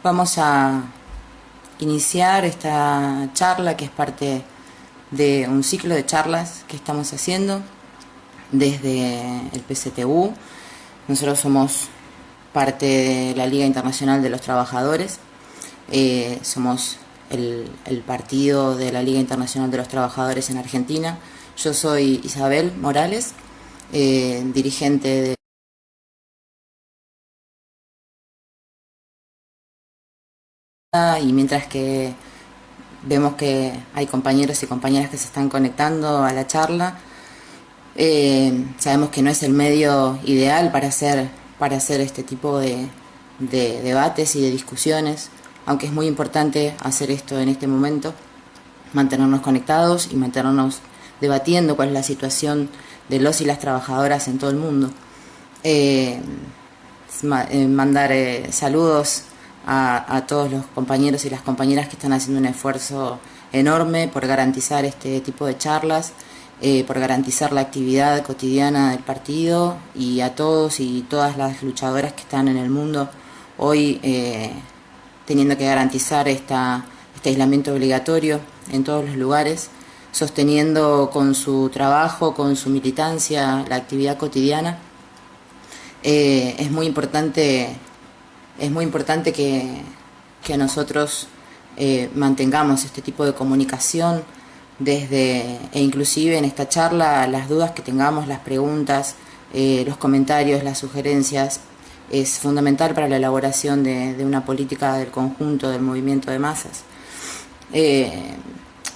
Vamos a iniciar esta charla que es parte de un ciclo de charlas que estamos haciendo desde el PCTU. Nosotros somos parte de la Liga Internacional de los Trabajadores, somos el partido de la Liga Internacional de los Trabajadores en Argentina. Yo soy Isabel Morales, dirigente de y mientras que vemos que hay compañeros y compañeras que se están conectando a la charla, sabemos que no es el medio ideal para hacer este tipo de debates y de discusiones, aunque es muy importante hacer esto en este momento, mantenernos conectados y mantenernos debatiendo cuál es la situación de los y las trabajadoras en todo el mundo. Mandar saludos a todos los compañeros y las compañeras que están haciendo un esfuerzo enorme por garantizar este tipo de charlas, por garantizar la actividad cotidiana del partido, y a todos y todas las luchadoras que están en el mundo hoy teniendo que garantizar este aislamiento obligatorio en todos los lugares, sosteniendo con su trabajo, con su militancia, la actividad cotidiana. Es muy importante que nosotros mantengamos este tipo de comunicación e inclusive en esta charla las dudas que tengamos, las preguntas, los comentarios, las sugerencias, es fundamental para la elaboración de una política del conjunto del movimiento de masas.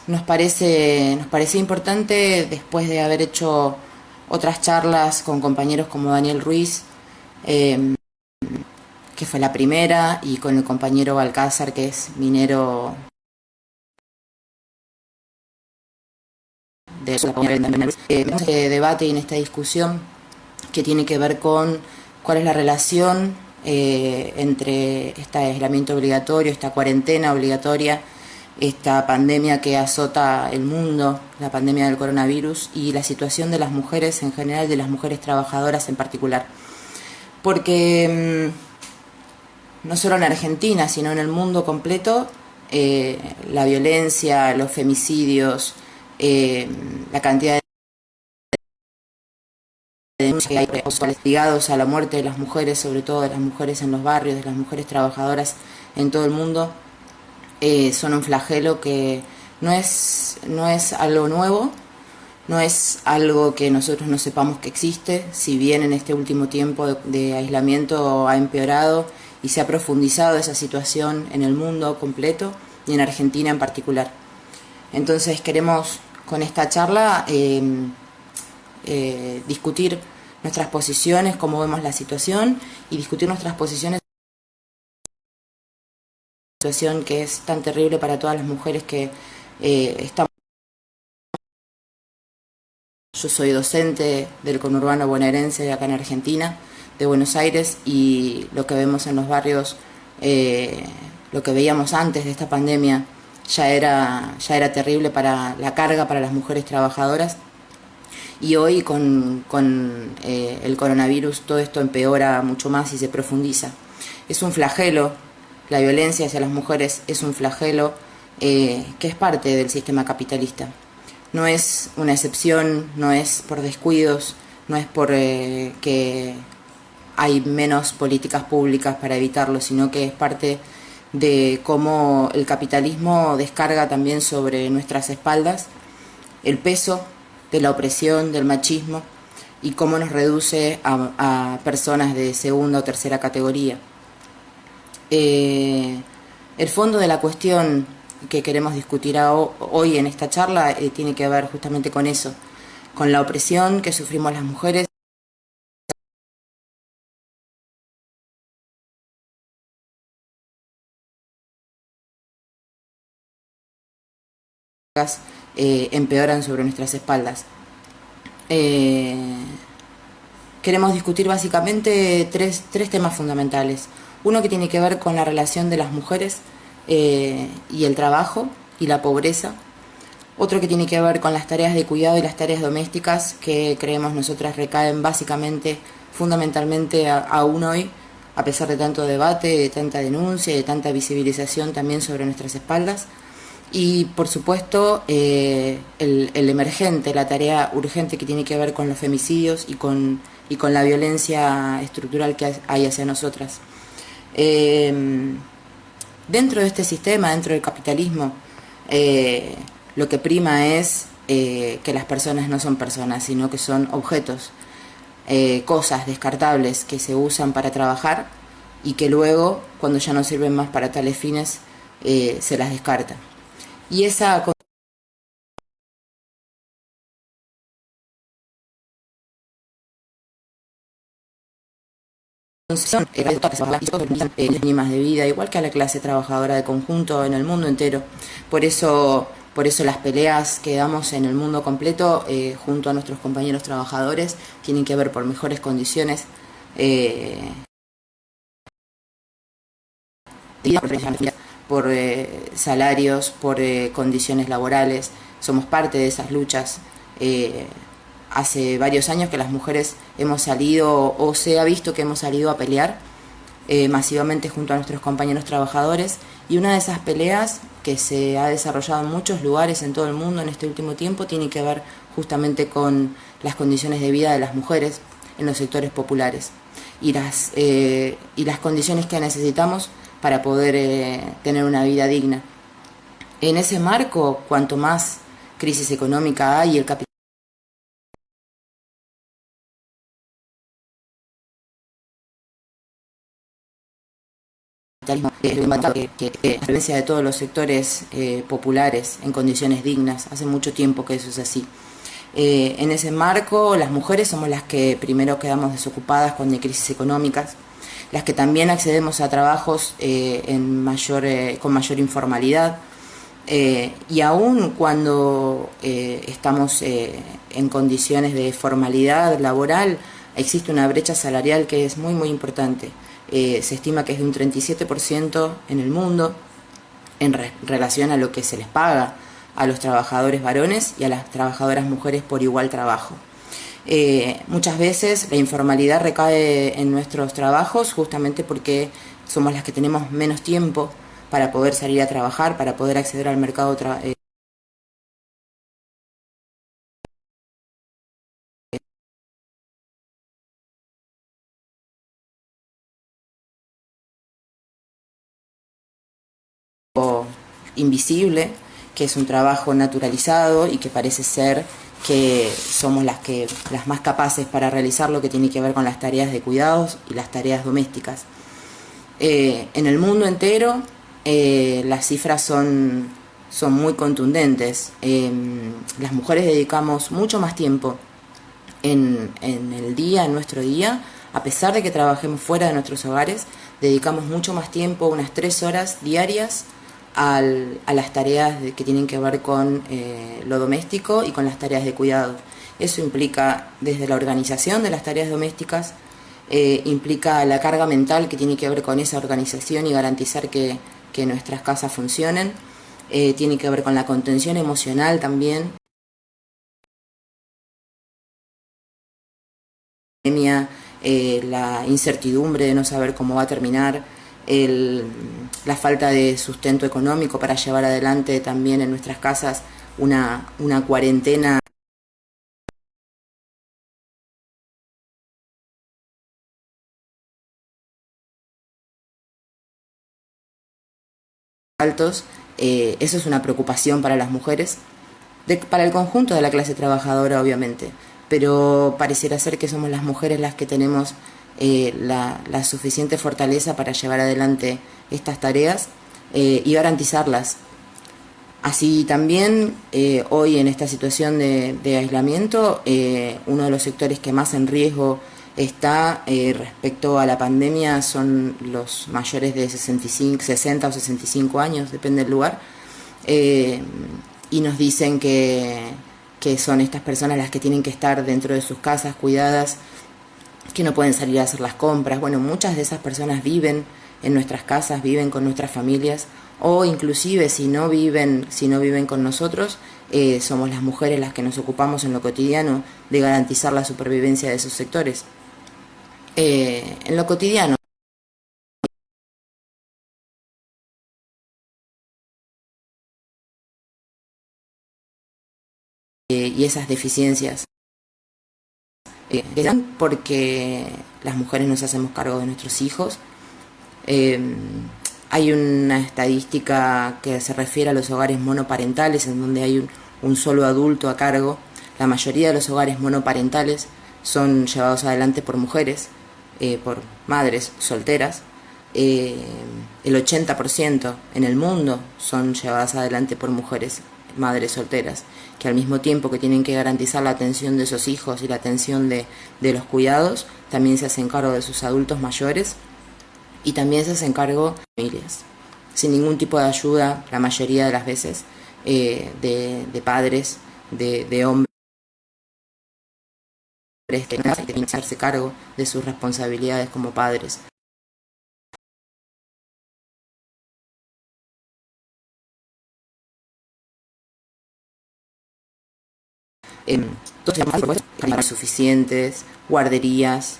Nos parece importante, después de haber hecho otras charlas con compañeros como Daniel Ruiz, que fue la primera, y con el compañero Balcázar, que es minero de este debate y en esta discusión que tiene que ver con cuál es la relación entre este aislamiento obligatorio, esta cuarentena obligatoria, esta pandemia que azota el mundo, la pandemia del coronavirus, y la situación de las mujeres en general, de las mujeres trabajadoras en particular. Porque no solo en Argentina, sino en el mundo completo, la violencia, los femicidios, la cantidad de denuncias que hay ligados a la muerte de las mujeres, sobre todo de las mujeres en los barrios, de las mujeres trabajadoras en todo el mundo, son un flagelo que no es algo nuevo, no es algo que nosotros no sepamos que existe, si bien en este último tiempo de aislamiento ha empeorado y se ha profundizado esa situación en el mundo completo y en Argentina en particular. Entonces queremos con esta charla discutir nuestras posiciones, cómo vemos la situación, y discutir nuestras posiciones en la situación que es tan terrible para todas las mujeres que estamos. Yo soy docente del conurbano bonaerense acá en Argentina, de Buenos Aires, y lo que vemos en los barrios, lo que veíamos antes de esta pandemia, ya era terrible para la carga para las mujeres trabajadoras, y hoy con el coronavirus todo esto empeora mucho más y se profundiza. Es un flagelo, la violencia hacia las mujeres es un flagelo que es parte del sistema capitalista. No es una excepción, no es por descuidos, no es por que hay menos políticas públicas para evitarlo, sino que es parte de cómo el capitalismo descarga también sobre nuestras espaldas el peso de la opresión, del machismo, y cómo nos reduce a personas de segunda o tercera categoría. El fondo de la cuestión que queremos discutir hoy en esta charla tiene que ver justamente con eso, con la opresión que sufrimos las mujeres empeoran sobre nuestras espaldas. Queremos discutir básicamente tres temas fundamentales. Uno que tiene que ver con la relación de las mujeres y el trabajo y la pobreza. Otro que tiene que ver con las tareas de cuidado y las tareas domésticas, que creemos nosotras recaen básicamente, fundamentalmente aún hoy, a pesar de tanto debate, de tanta denuncia y de tanta visibilización también sobre nuestras espaldas. Y por supuesto el emergente, la tarea urgente que tiene que ver con los femicidios y con la violencia estructural que hay hacia nosotras. Dentro de este sistema, dentro del capitalismo, lo que prima es que las personas no son personas, sino que son objetos, cosas descartables que se usan para trabajar y que luego, cuando ya no sirven más para tales fines, se las descarta. Y esa concepción mínimas de vida, igual que a la clase trabajadora de conjunto en el mundo entero. Por eso las peleas que damos en el mundo completo junto a nuestros compañeros trabajadores tienen que ver por mejores condiciones por salarios, por condiciones laborales. Somos parte de esas luchas. Hace varios años que las mujeres hemos salido, o se ha visto que hemos salido a pelear masivamente junto a nuestros compañeros trabajadores, y una de esas peleas que se ha desarrollado en muchos lugares en todo el mundo en este último tiempo tiene que ver justamente con las condiciones de vida de las mujeres en los sectores populares y las condiciones que necesitamos para poder tener una vida digna. En ese marco, cuanto más crisis económica hay, el capitalismo que a diferencia de todos los sectores populares en condiciones dignas, hace mucho tiempo que eso es así. En ese marco, las mujeres somos las que primero quedamos desocupadas cuando hay crisis económicas, las que también accedemos a trabajos con mayor informalidad, y aún cuando estamos en condiciones de formalidad laboral, existe una brecha salarial que es muy importante. Se estima que es de un 37% en el mundo en relación a lo que se les paga a los trabajadores varones y a las trabajadoras mujeres por igual trabajo. Muchas veces la informalidad recae en nuestros trabajos justamente porque somos las que tenemos menos tiempo para poder salir a trabajar, para poder acceder al mercado invisible, que es un trabajo naturalizado y que parece ser que somos las más capaces para realizar lo que tiene que ver con las tareas de cuidados y las tareas domésticas. En el mundo entero las cifras son muy contundentes. Las mujeres dedicamos mucho más tiempo en el día, en nuestro día, a pesar de que trabajemos fuera de nuestros hogares, dedicamos mucho más tiempo, unas 3 horas diarias, a las tareas que tienen que ver con lo doméstico y con las tareas de cuidado. Eso implica desde la organización de las tareas domésticas, implica la carga mental que tiene que ver con esa organización y garantizar que nuestras casas funcionen, tiene que ver con la contención emocional también. La incertidumbre de no saber cómo va a terminar, la falta de sustento económico para llevar adelante también en nuestras casas una cuarentena altos. Eso es una preocupación para las mujeres, para el conjunto de la clase trabajadora obviamente, pero pareciera ser que somos las mujeres las que tenemos la suficiente fortaleza para llevar adelante estas tareas y garantizarlas. Así también hoy en esta situación de aislamiento, uno de los sectores que más en riesgo está respecto a la pandemia son los mayores de 60 o 65 años, depende del lugar, y nos dicen que son estas personas las que tienen que estar dentro de sus casas cuidadas, que no pueden salir a hacer las compras. Bueno, muchas de esas personas viven en nuestras casas, viven con nuestras familias, o inclusive si no viven con nosotros, somos las mujeres las que nos ocupamos en lo cotidiano de garantizar la supervivencia de esos sectores. En lo cotidiano y esas deficiencias porque las mujeres nos hacemos cargo de nuestros hijos. Hay una estadística que se refiere a los hogares monoparentales, en donde hay un solo adulto a cargo. La mayoría de los hogares monoparentales son llevados adelante por mujeres, por madres solteras. El 80% en el mundo son llevadas adelante por mujeres, madres solteras, que al mismo tiempo que tienen que garantizar la atención de esos hijos y la atención de los cuidados, también se hacen cargo de sus adultos mayores y también se hacen cargo de familias, sin ningún tipo de ayuda, la mayoría de las veces, de padres, de hombres que tienen que hacerse cargo de sus responsabilidades como padres. Todos tenemos suficientes, guarderías,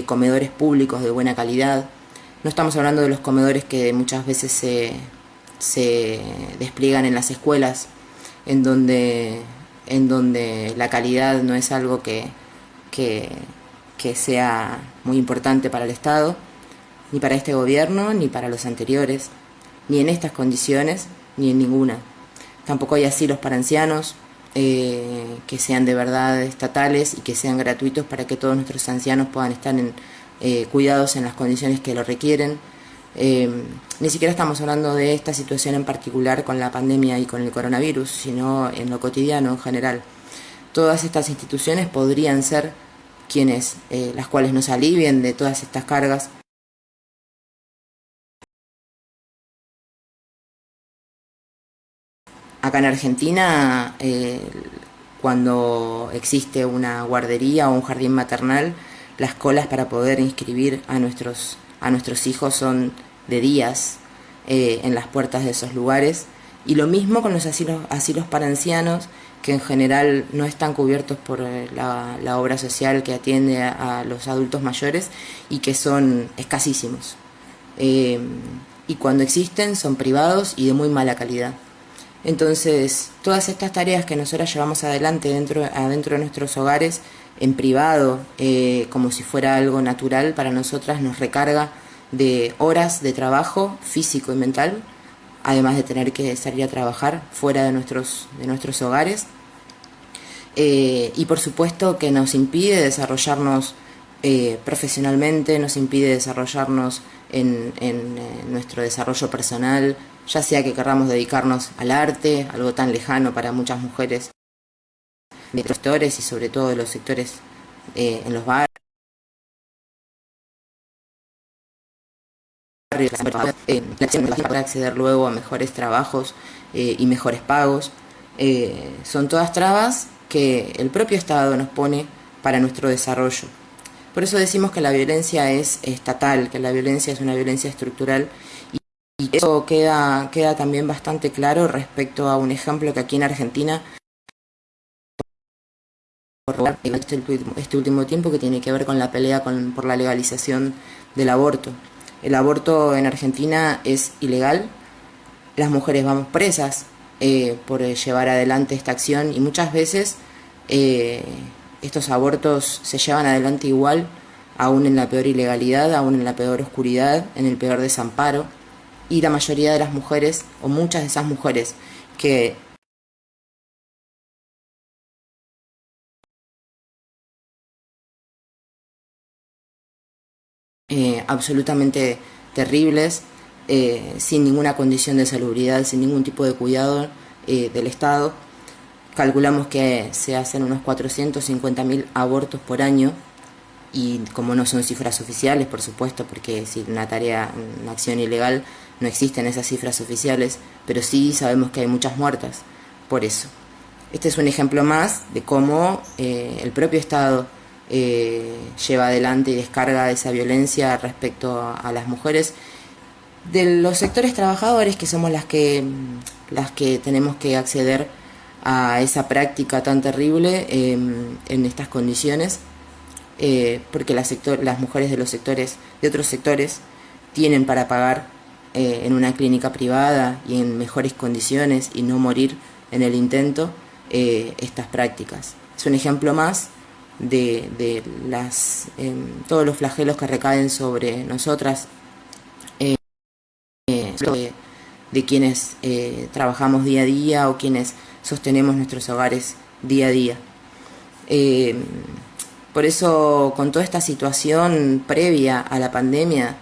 comedores públicos de buena calidad. No estamos hablando de los comedores que muchas veces se despliegan en las escuelas, en donde la calidad no es algo que sea muy importante para el Estado, ni para este gobierno, ni para los anteriores, ni en estas condiciones, ni en ninguna. Tampoco hay asilos para ancianos, que sean de verdad estatales y que sean gratuitos para que todos nuestros ancianos puedan estar cuidados en las condiciones que lo requieren. Ni siquiera estamos hablando de esta situación en particular con la pandemia y con el coronavirus, sino en lo cotidiano en general. Todas estas instituciones podrían ser las cuales nos alivien de todas estas cargas. Acá en Argentina, cuando existe una guardería o un jardín maternal, las colas para poder inscribir a nuestros hijos son de días en las puertas de esos lugares. Y lo mismo con los asilos para ancianos, que en general no están cubiertos por la obra social que atiende a los adultos mayores y que son escasísimos. Y cuando existen son privados y de muy mala calidad. Entonces, todas estas tareas que nosotras llevamos adelante adentro de nuestros hogares, en privado, como si fuera algo natural para nosotras, nos recarga de horas de trabajo físico y mental, además de tener que salir a trabajar fuera de nuestros hogares. Y por supuesto que nos impide desarrollarnos profesionalmente, nos impide desarrollarnos en nuestro desarrollo personal, ya sea que querramos dedicarnos al arte, algo tan lejano para muchas mujeres de los sectores y sobre todo de los sectores en los barrios, para acceder luego a mejores trabajos y mejores pagos. Son todas trabas que el propio Estado nos pone para nuestro desarrollo. Por eso decimos que la violencia es estatal, que la violencia es una violencia estructural, y eso queda también bastante claro respecto a un ejemplo que aquí en Argentina este último tiempo, que tiene que ver con la pelea por la legalización del aborto. El aborto en Argentina es ilegal, las mujeres vamos presas por llevar adelante esta acción, y muchas veces estos abortos se llevan adelante igual, aún en la peor ilegalidad, aún en la peor oscuridad, en el peor desamparo, y la mayoría de las mujeres, o muchas de esas mujeres que absolutamente terribles, sin ninguna condición de salubridad, sin ningún tipo de cuidado del Estado. Calculamos que se hacen unos 450.000 abortos por año, y como no son cifras oficiales, por supuesto, porque si una acción ilegal, no existen esas cifras oficiales, pero sí sabemos que hay muchas muertas por eso. Este es un ejemplo más de cómo el propio Estado lleva adelante y descarga esa violencia respecto a las mujeres de los sectores trabajadores, que somos las que tenemos que acceder a esa práctica tan terrible en estas condiciones, porque las mujeres de otros sectores tienen para pagar en una clínica privada y en mejores condiciones y no morir en el intento, estas prácticas. Es un ejemplo más de todos los flagelos que recaen sobre nosotras, de quienes trabajamos día a día o quienes sostenemos nuestros hogares día a día. Por eso, con toda esta situación previa a la pandemia,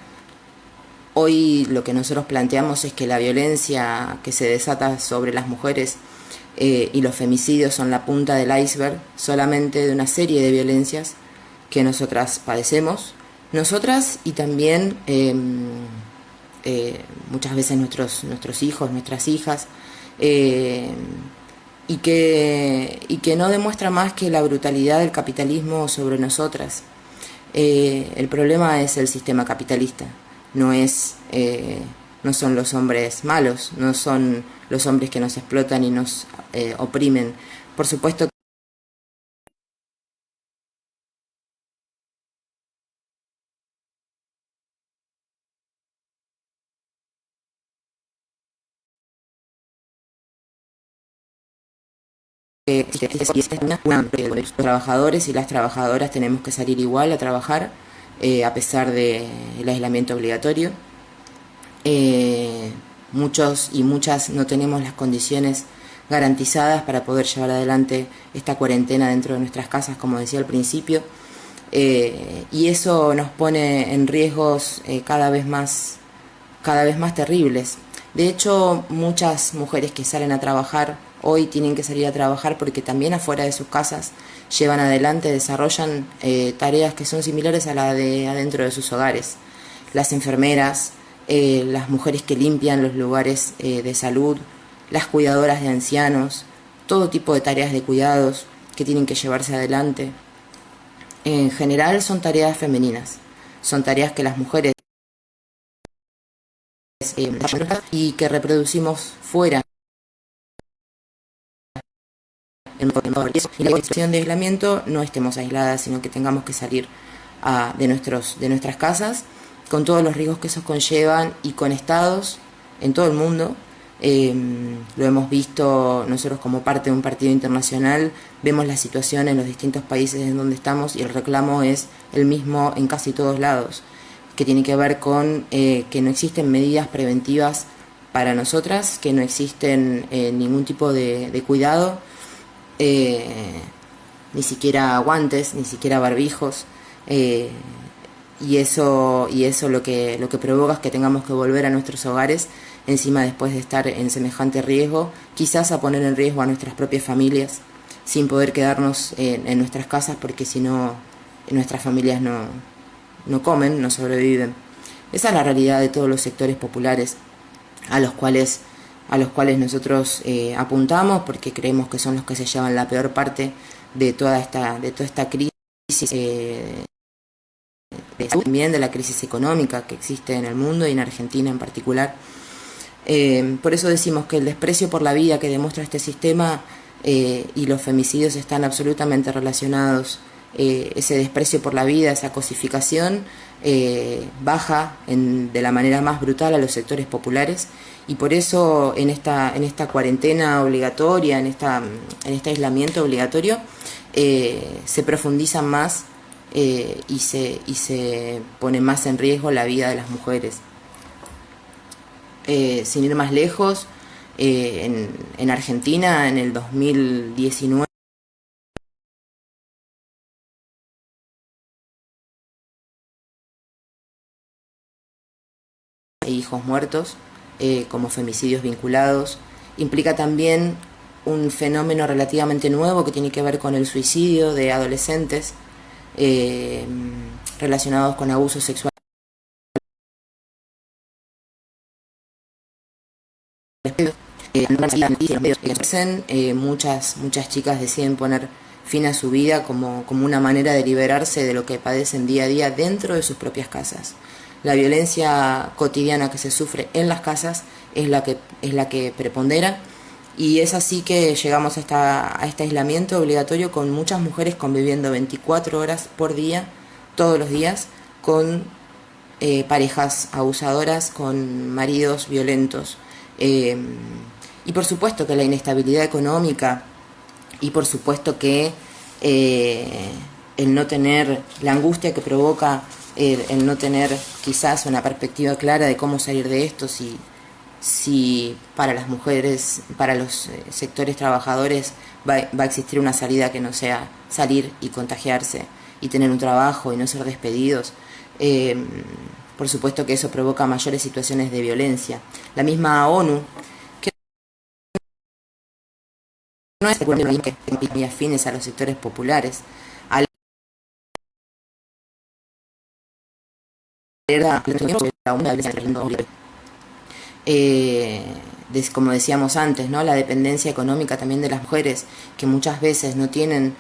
hoy lo que nosotros planteamos es que la violencia que se desata sobre las mujeres y los femicidios son la punta del iceberg solamente de una serie de violencias que nosotras padecemos, nosotras y también muchas veces nuestros hijos, nuestras hijas, y que no demuestra más que la brutalidad del capitalismo sobre nosotras. El problema es el sistema capitalista, no son los hombres malos, no son los hombres que nos explotan y nos oprimen. Por supuesto que los trabajadores y las trabajadoras tenemos que salir igual a trabajar, a pesar del aislamiento obligatorio. Muchos y muchas no tenemos las condiciones garantizadas para poder llevar adelante esta cuarentena dentro de nuestras casas, como decía al principio, y eso nos pone en riesgos cada vez más terribles. De hecho, muchas mujeres que salen a trabajar hoy tienen que salir a trabajar porque también afuera de sus casas llevan adelante, desarrollan tareas que son similares a la de adentro de sus hogares. Las enfermeras, las mujeres que limpian los lugares de salud, las cuidadoras de ancianos, todo tipo de tareas de cuidados que tienen que llevarse adelante. En general son tareas femeninas, son tareas que las mujeres y que reproducimos fuera. En la situación de aislamiento no estemos aisladas, sino que tengamos que salir de nuestras casas, con todos los riesgos que eso conllevan y con estados en todo el mundo. Lo hemos visto nosotros como parte de un partido internacional, vemos la situación en los distintos países en donde estamos y el reclamo es el mismo en casi todos lados, que tiene que ver con que no existen medidas preventivas para nosotras, que no existen ningún tipo de cuidado, ni siquiera guantes, ni siquiera barbijos, y eso lo que provoca es que tengamos que volver a nuestros hogares, encima después de estar en semejante riesgo, quizás a poner en riesgo a nuestras propias familias, sin poder quedarnos en nuestras casas, porque si no, nuestras familias no comen, no sobreviven. Esa es la realidad de todos los sectores populares a los cuales nosotros apuntamos, porque creemos que son los que se llevan la peor parte de toda esta crisis, también de la crisis económica que existe en el mundo y en Argentina en particular. Por eso decimos que el desprecio por la vida que demuestra este sistema y los femicidios están absolutamente relacionados. Ese desprecio por la vida, esa cosificación, baja de la manera más brutal a los sectores populares, y por eso en esta cuarentena obligatoria, en este aislamiento obligatorio, se profundiza más y se pone más en riesgo la vida de las mujeres. Sin ir más lejos, en Argentina en el 2019 hijos muertos como femicidios vinculados. Implica también un fenómeno relativamente nuevo que tiene que ver con el suicidio de adolescentes relacionados con abusos sexuales. Muchas chicas deciden poner fin a su vida como una manera de liberarse de lo que padecen día a día dentro de sus propias casas. La violencia cotidiana que se sufre en las casas es la que prepondera, y es así que llegamos a este aislamiento obligatorio, con muchas mujeres conviviendo 24 horas por día, todos los días, con parejas abusadoras, con maridos violentos. Y por supuesto que la inestabilidad económica Y por supuesto que el no tener la angustia que provoca el no tener quizás una perspectiva clara de cómo salir de esto, si para las mujeres, para los sectores trabajadores va a existir una salida que no sea salir y contagiarse y tener un trabajo y no ser despedidos. Por supuesto que eso provoca mayores situaciones de violencia. La misma ONU, que no es que afines a los sectores populares, como decíamos antes, ¿no? La dependencia económica también de las mujeres, que muchas veces no tienen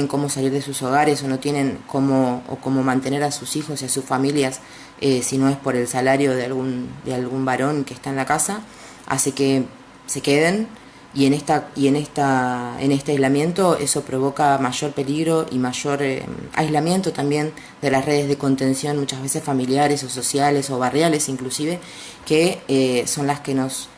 cómo salir de sus hogares o no tienen cómo mantener a sus hijos y a sus familias si no es por el salario de algún varón que está en la casa, hace que se queden y en este aislamiento eso provoca mayor peligro y mayor aislamiento también de las redes de contención, muchas veces familiares o sociales o barriales inclusive, que son las que nos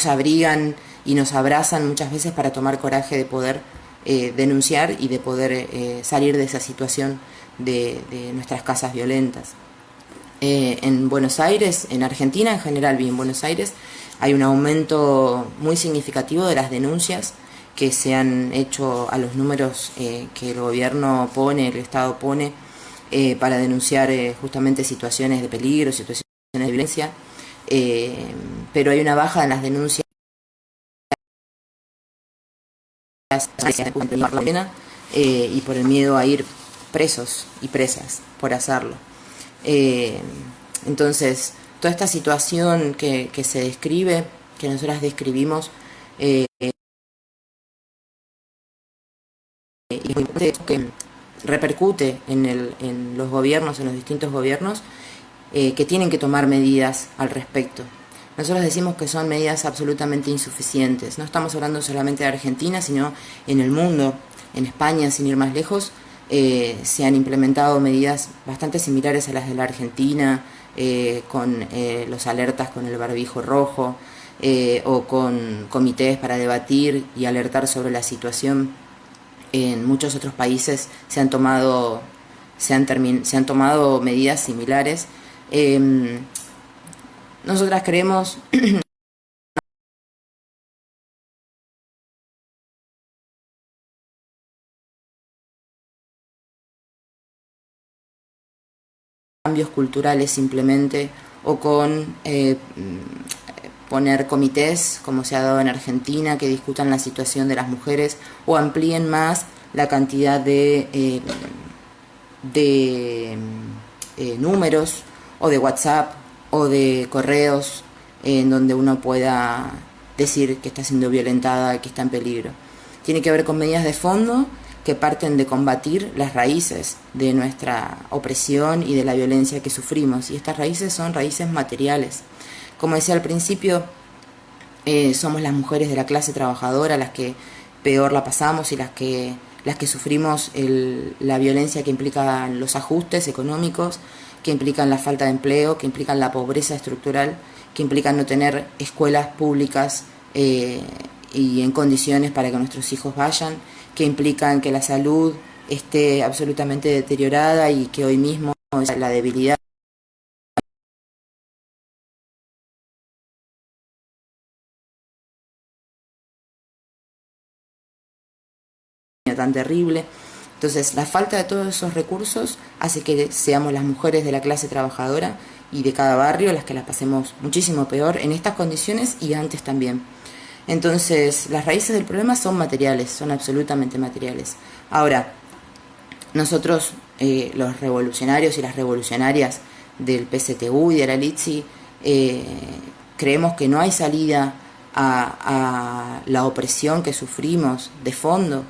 abrigan y nos abrazan muchas veces para tomar coraje de poder denunciar y de poder salir de esa situación de nuestras casas violentas. En Buenos Aires, en Argentina en general, y en Buenos Aires, hay un aumento muy significativo de las denuncias que se han hecho a los números que el gobierno pone, el Estado pone, para denunciar justamente situaciones de peligro, situaciones de violencia, pero hay una baja en las denuncias y por el miedo a ir presos y presas por hacerlo. Entonces, toda esta situación que se describe, que nosotras describimos, que repercute en los gobiernos, en los distintos gobiernos, que tienen que tomar medidas al respecto. Nosotros decimos que son medidas absolutamente insuficientes. No estamos hablando solamente de Argentina, sino en el mundo, en España, sin ir más lejos, se han implementado medidas bastante similares a las de la Argentina, con los alertas con el barbijo rojo, o con comités para debatir y alertar sobre la situación. En muchos otros países se han tomado medidas similares. Nosotras creemos cambios culturales simplemente, o con poner comités, como se ha dado en Argentina, que discutan la situación de las mujeres o amplíen más la cantidad de números o de WhatsApp o de correos en donde uno pueda decir que está siendo violentada, que está en peligro. Tiene que ver con medidas de fondo que parten de combatir las raíces de nuestra opresión y de la violencia que sufrimos. Y estas raíces son raíces materiales. Como decía al principio, somos las mujeres de la clase trabajadora las que peor la pasamos y las que sufrimos la violencia que implican los ajustes económicos, que implican la falta de empleo, que implican la pobreza estructural, que implican no tener escuelas públicas y en condiciones para que nuestros hijos vayan, que implican que la salud esté absolutamente deteriorada y que hoy mismo la debilidad tan terrible. Entonces, la falta de todos esos recursos hace que seamos las mujeres de la clase trabajadora y de cada barrio las que las pasemos muchísimo peor en estas condiciones y antes también. Entonces, las raíces del problema son materiales, son absolutamente materiales. Ahora, nosotros, los revolucionarios y las revolucionarias del PSTU y de la LITSI, creemos que no hay salida a la opresión que sufrimos de fondo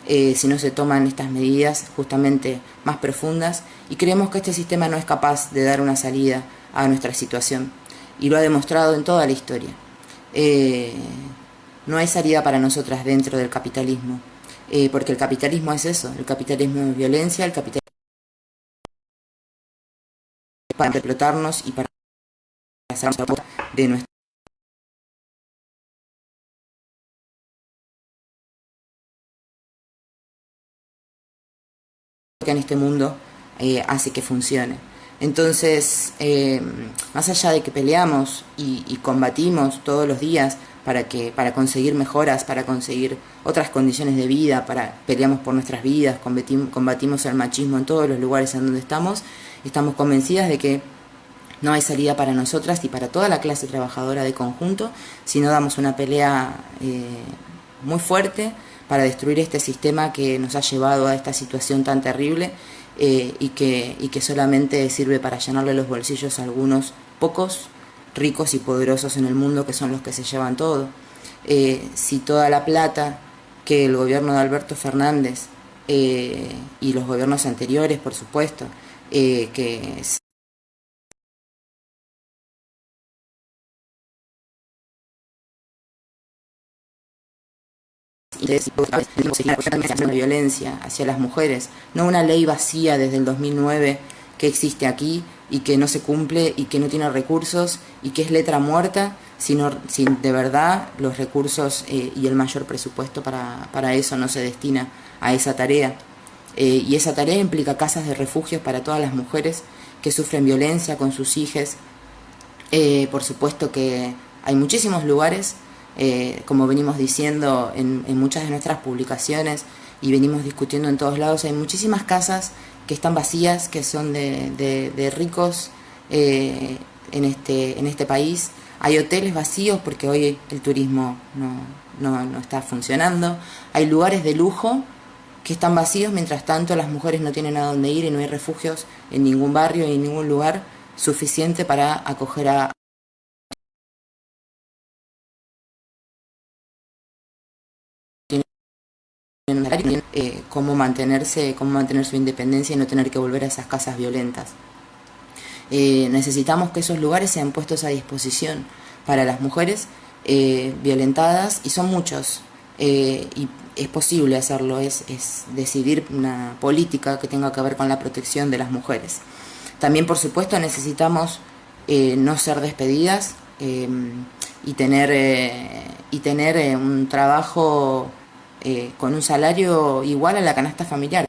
si no se toman estas medidas justamente más profundas, y creemos que este sistema no es capaz de dar una salida a nuestra situación, y lo ha demostrado en toda la historia. No hay salida para nosotras dentro del capitalismo, porque el capitalismo es eso, el capitalismo es violencia, el capitalismo es para explotarnos y para hacernos de nuestra que en este mundo hace que funcione. Entonces, más allá de que peleamos y combatimos todos los días para conseguir mejoras, para conseguir otras condiciones de vida, peleamos por nuestras vidas, combatimos el machismo en todos los lugares en donde estamos convencidas de que no hay salida para nosotras y para toda la clase trabajadora de conjunto si no damos una pelea muy fuerte para destruir este sistema que nos ha llevado a esta situación tan terrible y que solamente sirve para llenarle los bolsillos a algunos pocos ricos y poderosos en el mundo, que son los que se llevan todo. Si toda la plata que el gobierno de Alberto Fernández y los gobiernos anteriores, por supuesto, que una violencia hacia las mujeres, no una ley vacía desde el 2009 que existe aquí y que no se cumple y que no tiene recursos y que es letra muerta, sino sin de verdad los recursos y el mayor presupuesto para eso no se destina a esa tarea. Y esa tarea implica casas de refugios para todas las mujeres que sufren violencia con sus hijos. Por supuesto que hay muchísimos lugares, como venimos diciendo en muchas de nuestras publicaciones y venimos discutiendo en todos lados, hay muchísimas casas que están vacías, que son de ricos en este país. Hay hoteles vacíos porque hoy el turismo no está funcionando. Hay lugares de lujo que están vacíos, mientras tanto las mujeres no tienen a dónde ir y no hay refugios en ningún barrio y en ningún lugar suficiente para acoger a cómo mantener su independencia y no tener que volver a esas casas violentas. Necesitamos que esos lugares sean puestos a disposición para las mujeres violentadas, y son muchos, y es posible hacerlo, es decidir una política que tenga que ver con la protección de las mujeres. También, por supuesto, necesitamos no ser despedidas y tener un trabajo con un salario igual a la canasta familiar.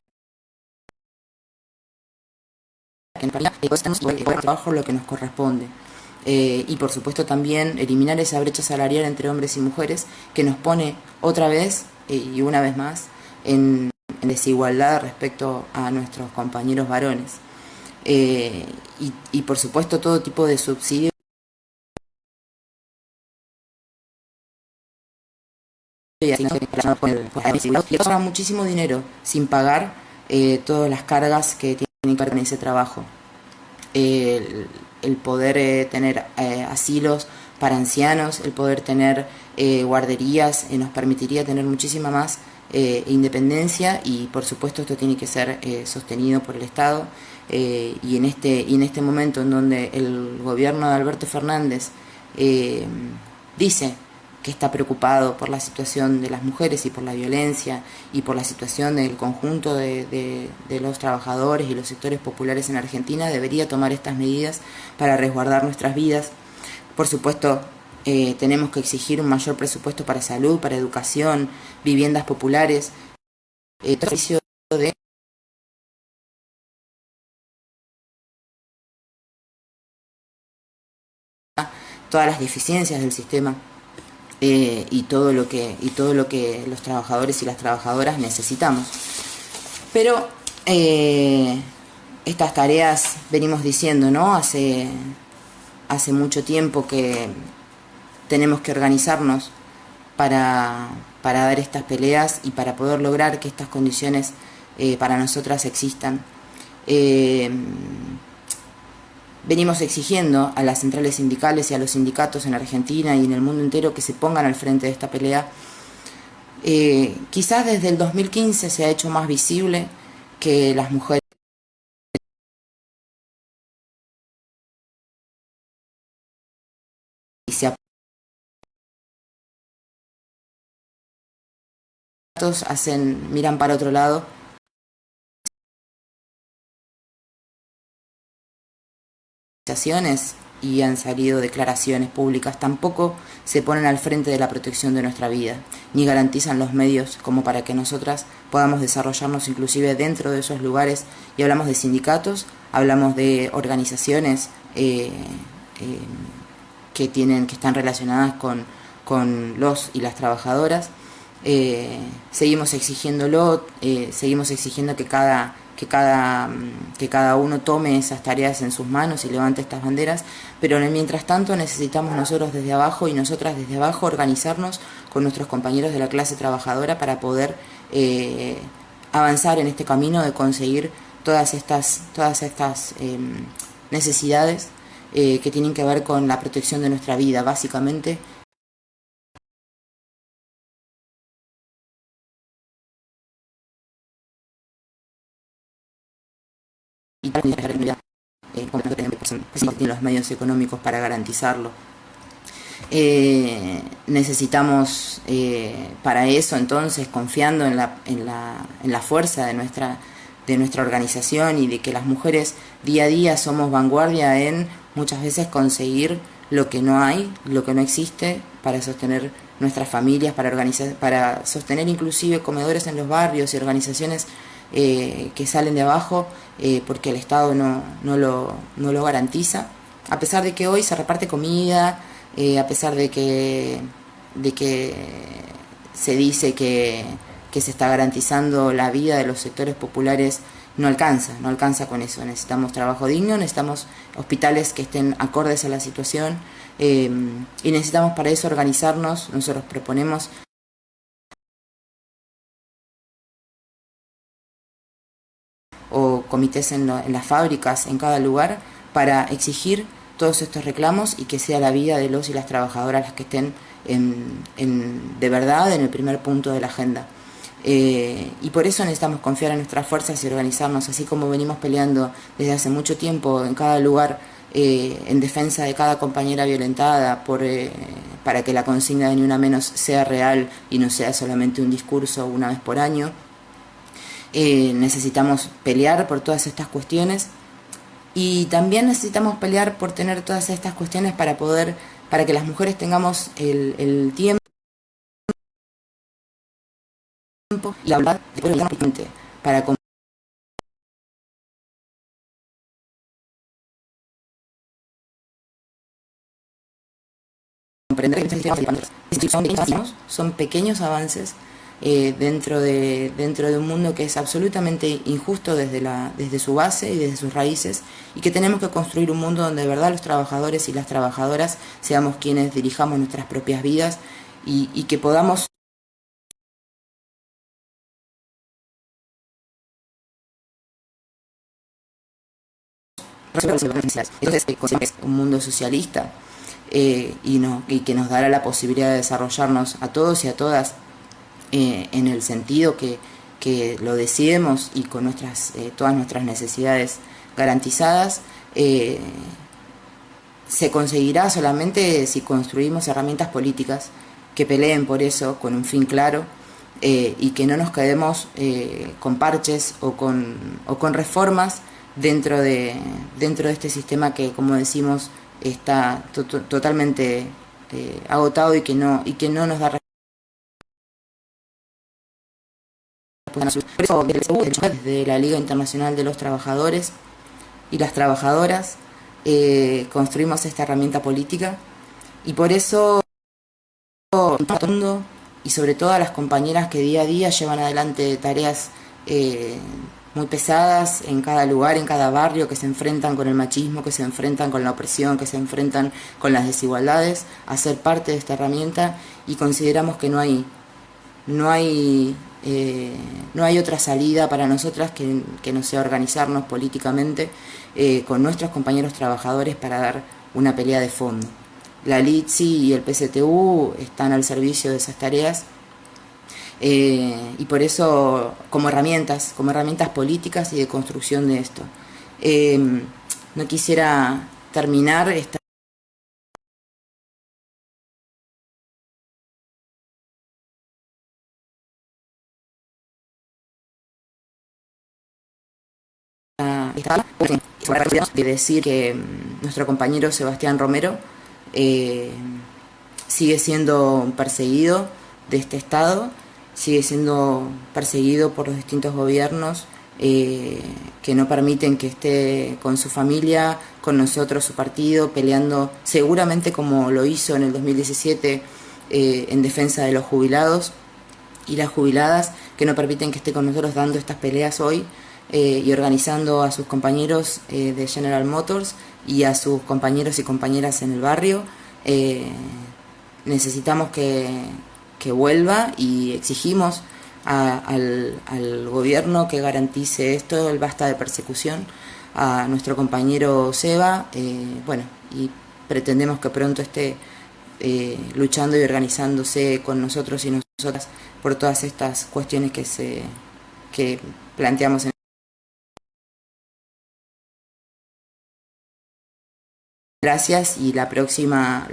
Que en realidad tenemos trabajo lo que nos corresponde. Y por supuesto también eliminar esa brecha salarial entre hombres y mujeres que nos pone otra vez y una vez más en desigualdad respecto a nuestros compañeros varones. Y por supuesto todo tipo de subsidios ahorra muchísimo dinero sin pagar todas las cargas que tienen que ver con ese trabajo. El poder tener asilos para ancianos, el poder tener guarderías, nos permitiría tener muchísima más independencia, y por supuesto esto tiene que ser sostenido por el Estado, y en este momento en donde el gobierno de Alberto Fernández dice que está preocupado por la situación de las mujeres y por la violencia y por la situación del conjunto de los trabajadores y los sectores populares en Argentina, debería tomar estas medidas para resguardar nuestras vidas. Por supuesto, tenemos que exigir un mayor presupuesto para salud, para educación, viviendas populares, servicio de todas las deficiencias del sistema. Y todo lo que los trabajadores y las trabajadoras necesitamos. Pero estas tareas, venimos diciendo, ¿no? Hace mucho tiempo que tenemos que organizarnos para dar estas peleas y para poder lograr que estas condiciones para nosotras existan. Venimos exigiendo a las centrales sindicales y a los sindicatos en Argentina y en el mundo entero que se pongan al frente de esta pelea. Quizás desde el 2015 se ha hecho más visible que las mujeres miran para otro lado. y han salido declaraciones públicas, tampoco se ponen al frente de la protección de nuestra vida, ni garantizan los medios como para que nosotras podamos desarrollarnos inclusive dentro de esos lugares. Y hablamos de sindicatos, hablamos de organizaciones que están relacionadas con los y las trabajadoras. Seguimos exigiéndolo, seguimos exigiendo que cada uno tome esas tareas en sus manos y levante estas banderas, pero mientras tanto necesitamos nosotros desde abajo y nosotras desde abajo organizarnos con nuestros compañeros de la clase trabajadora para poder avanzar en este camino de conseguir todas estas necesidades que tienen que ver con la protección de nuestra vida, básicamente. Y los medios económicos para garantizarlo. Necesitamos para eso, entonces, confiando en la fuerza de nuestra organización y de que las mujeres día a día somos vanguardia en muchas veces conseguir lo que no hay, lo que no existe, para sostener nuestras familias, para sostener inclusive comedores en los barrios y organizaciones que salen de abajo porque el Estado no lo garantiza, a pesar de que hoy se reparte comida, a pesar de que se dice que se está garantizando la vida de los sectores populares. No alcanza con eso. Necesitamos trabajo digno, necesitamos hospitales que estén acordes a la situación y necesitamos para eso organizarnos. Nosotros proponemos o comités en las fábricas, en cada lugar, para exigir todos estos reclamos y que sea la vida de los y las trabajadoras las que estén de verdad en el primer punto de la agenda. Y por eso necesitamos confiar en nuestras fuerzas y organizarnos, así como venimos peleando desde hace mucho tiempo en cada lugar en defensa de cada compañera violentada para que la consigna de Ni Una Menos sea real y no sea solamente un discurso una vez por año. Necesitamos pelear por todas estas cuestiones y también necesitamos pelear por tener todas estas cuestiones para que las mujeres tengamos el tiempo y la voluntad de para comprender que son pequeños avances dentro de un mundo que es absolutamente injusto desde su base y desde sus raíces, y que tenemos que construir un mundo donde de verdad los trabajadores y las trabajadoras seamos quienes dirijamos nuestras propias vidas y que podamos entonces es un mundo socialista y que nos dará la posibilidad de desarrollarnos a todos y a todas en el sentido que lo deseemos y con todas nuestras necesidades garantizadas. Se conseguirá solamente si construimos herramientas políticas que peleen por eso con un fin claro y que no nos quedemos con parches o con reformas dentro de este sistema que, como decimos, está totalmente agotado y que no nos da respuesta. Desde la Liga Internacional de los Trabajadores y las Trabajadoras construimos esta herramienta política, y por eso y sobre todo a las compañeras que día a día llevan adelante tareas muy pesadas en cada lugar, en cada barrio, que se enfrentan con el machismo, que se enfrentan con la opresión, que se enfrentan con las desigualdades, a ser parte de esta herramienta. Y consideramos que no hay otra salida para nosotras que no sea organizarnos políticamente con nuestros compañeros trabajadores para dar una pelea de fondo. La LITSI y el PCTU están al servicio de esas tareas y por eso como herramientas políticas y de construcción de esto. No quisiera terminar esta de decir que nuestro compañero Sebastián Romero sigue siendo perseguido de este Estado, sigue siendo perseguido por los distintos gobiernos que no permiten que esté con su familia, con nosotros, su partido, peleando seguramente como lo hizo en el 2017 en defensa de los jubilados y las jubiladas, que no permiten que esté con nosotros dando estas peleas hoy y organizando a sus compañeros de General Motors y a sus compañeros y compañeras en el barrio. Necesitamos que vuelva y exigimos al gobierno que garantice esto, el basta de persecución a nuestro compañero Seba, bueno, y pretendemos que pronto esté luchando y organizándose con nosotros y nosotras por todas estas cuestiones que planteamos en Gracias, y la próxima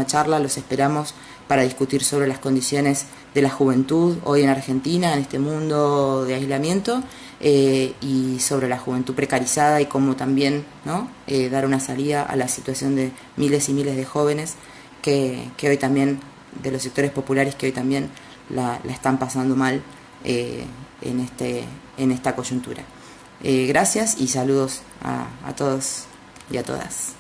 charla los esperamos para discutir sobre las condiciones de la juventud hoy en Argentina, en este mundo de aislamiento, y sobre la juventud precarizada y cómo también, ¿no?, dar una salida a la situación de miles y miles de jóvenes que hoy también, de los sectores populares que hoy también la están pasando mal en esta coyuntura. Gracias y saludos a todos y a todas.